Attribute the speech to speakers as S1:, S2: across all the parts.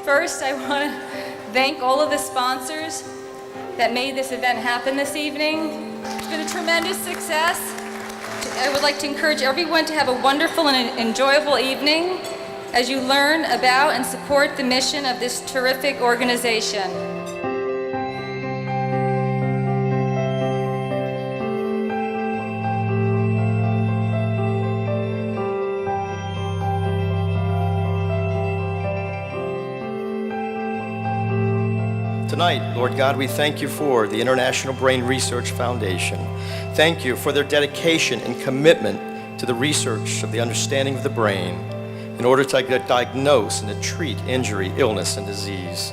S1: First, I want to thank all of the sponsors that made this event happen this evening. It's been a tremendous success. I would like to encourage everyone to have a wonderful and enjoyable evening as you learn about and support the mission of this terrific organization.
S2: Tonight, Lord God, we thank you for the International Brain Research Foundation. Thank you for their dedication and commitment to the research of the understanding of the brain in order to diagnose and to treat injury, illness, and disease.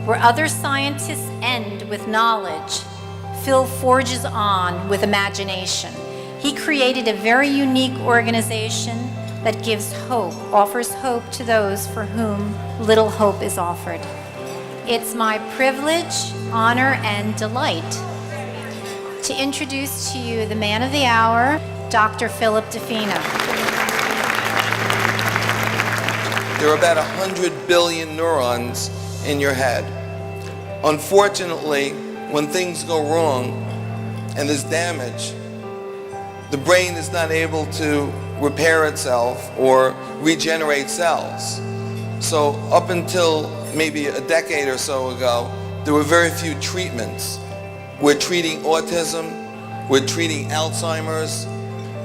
S3: Where other scientists end with knowledge, Phil forges on with imagination. He created a very unique organization that gives hope, offers hope to those for whom little hope is offered. It's my privilege, honor, and delight to introduce to you the man of the hour, Dr. Philip DeFina.
S4: There are about 100 billion neurons in your head. Unfortunately, when things go wrong and there's damage, the brain is not able to repair itself or regenerate cells. So up until maybe a decade or so ago, there were very few treatments. We're treating autism, we're treating Alzheimer's,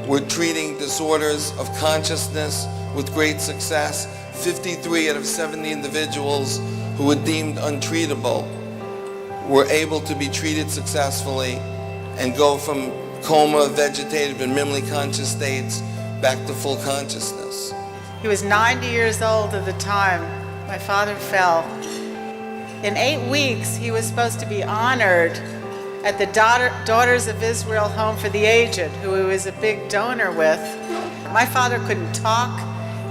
S4: we're treating disorders of consciousness with great success. 53 out of 70 individuals who were deemed untreatable were able to be treated successfully and go from coma, vegetative, and minimally conscious states back to full consciousness.
S5: He was 90 years old at the time my father fell. In 8 weeks, he was supposed to be honored at the Daughters of Israel Home for the Aged, who he was a big donor with. My father couldn't talk.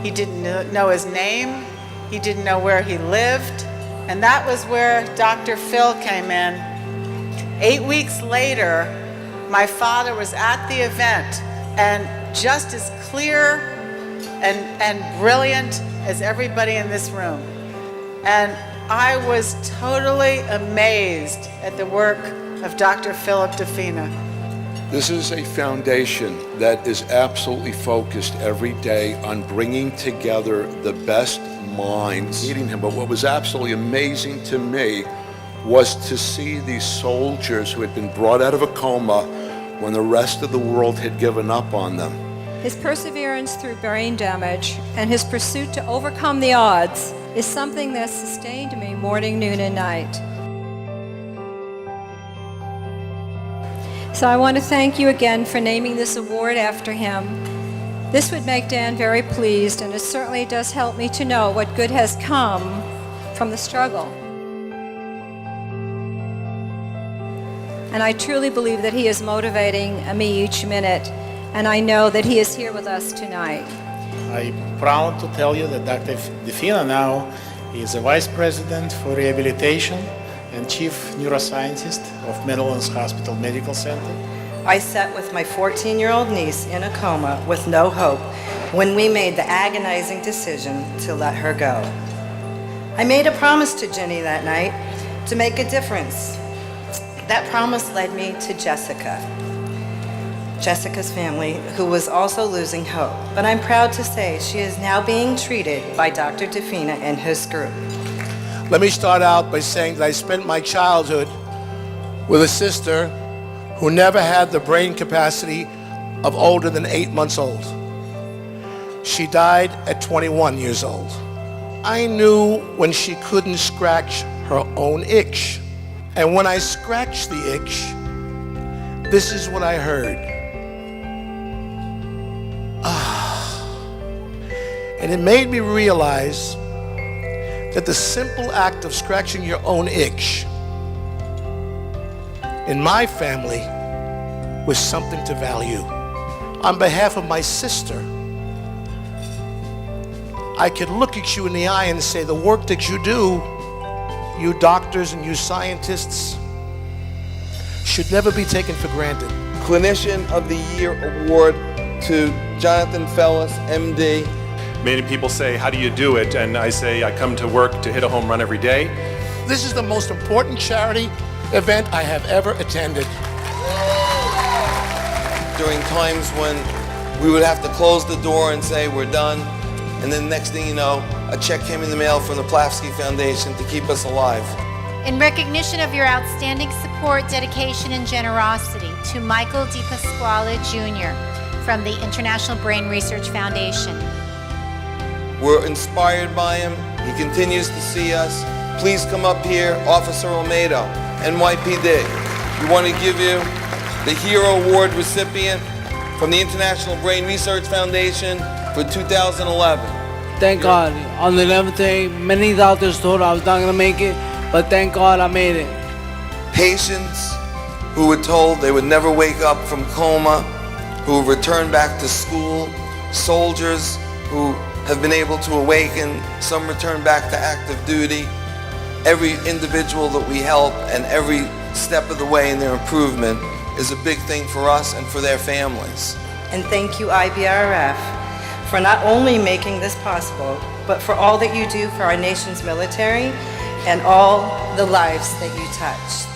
S5: He didn't know his name. He didn't know where he lived. And that was where Dr. Phil came in. 8 weeks later, my father was at the event and just as clear and brilliant as everybody in this room. And I was totally amazed at the work of Dr. Philip DeFina.
S6: This is a foundation that is absolutely focused every day on bringing together the best minds, meeting him. But what was absolutely amazing to me was to see these soldiers who had been brought out of a coma when the rest of the world had given up on them.
S7: His perseverance through brain damage and his pursuit to overcome the odds is something that sustained me morning, noon, and night. So I want to thank you again for naming this award after him. This would make Dan very pleased, and it certainly does help me to know what good has come from the struggle. And I truly believe that he is motivating me each minute, and I know that he is here with us tonight.
S8: I'm proud to tell you that Dr. DeFina now is a Vice President for Rehabilitation and Chief Neuroscientist of Meadowlands Hospital Medical Center.
S9: I sat with my 14-year-old niece in a coma with no hope when we made the agonizing decision to let her go. I made a promise to Jenny that night to make a difference. That promise led me to Jessica's family, who was also losing hope. But I'm proud to say she is now being treated by Dr. DeFina and his group.
S10: Let me start out by saying that I spent my childhood with a sister who never had the brain capacity of older than 8 months old. She died at 21 years old. I knew when she couldn't scratch her own itch. And when I scratched the itch, this is what I heard. And it made me realize that the simple act of scratching your own itch in my family was something to value. On behalf of my sister, I could look at you in the eye and say, the work that you do, you doctors and you scientists, should never be taken for granted.
S4: Clinician of the Year Award to Jonathan Fellis, MD.
S11: Many people say, how do you do it? And I say, I come to work to hit a home run every day.
S10: This is the most important charity event I have ever attended.
S4: During times when we would have to close the door and say we're done, and then next thing you know, a check came in the mail from the Plavsky Foundation to keep us alive.
S3: In recognition of your outstanding support, dedication, and generosity, to Michael Di Pasquale Jr. from the International Brain Research Foundation.
S4: We're inspired by him. He continues to see us. Please come up here, Officer Olmedo, NYPD. We want to give you the Hero Award recipient from the International Brain Research Foundation for 2011.
S12: Thank God. On the 11th day, many doctors thought I was not going to make it, but thank God I made it.
S4: Patients who were told they would never wake up from coma, who have returned back to school, soldiers who have been able to awaken, some return back to active duty. Every individual that we help and every step of the way in their improvement is a big thing for us and for their families.
S9: And thank you, IBRF, for not only making this possible, but for all that you do for our nation's military and all the lives that you touch.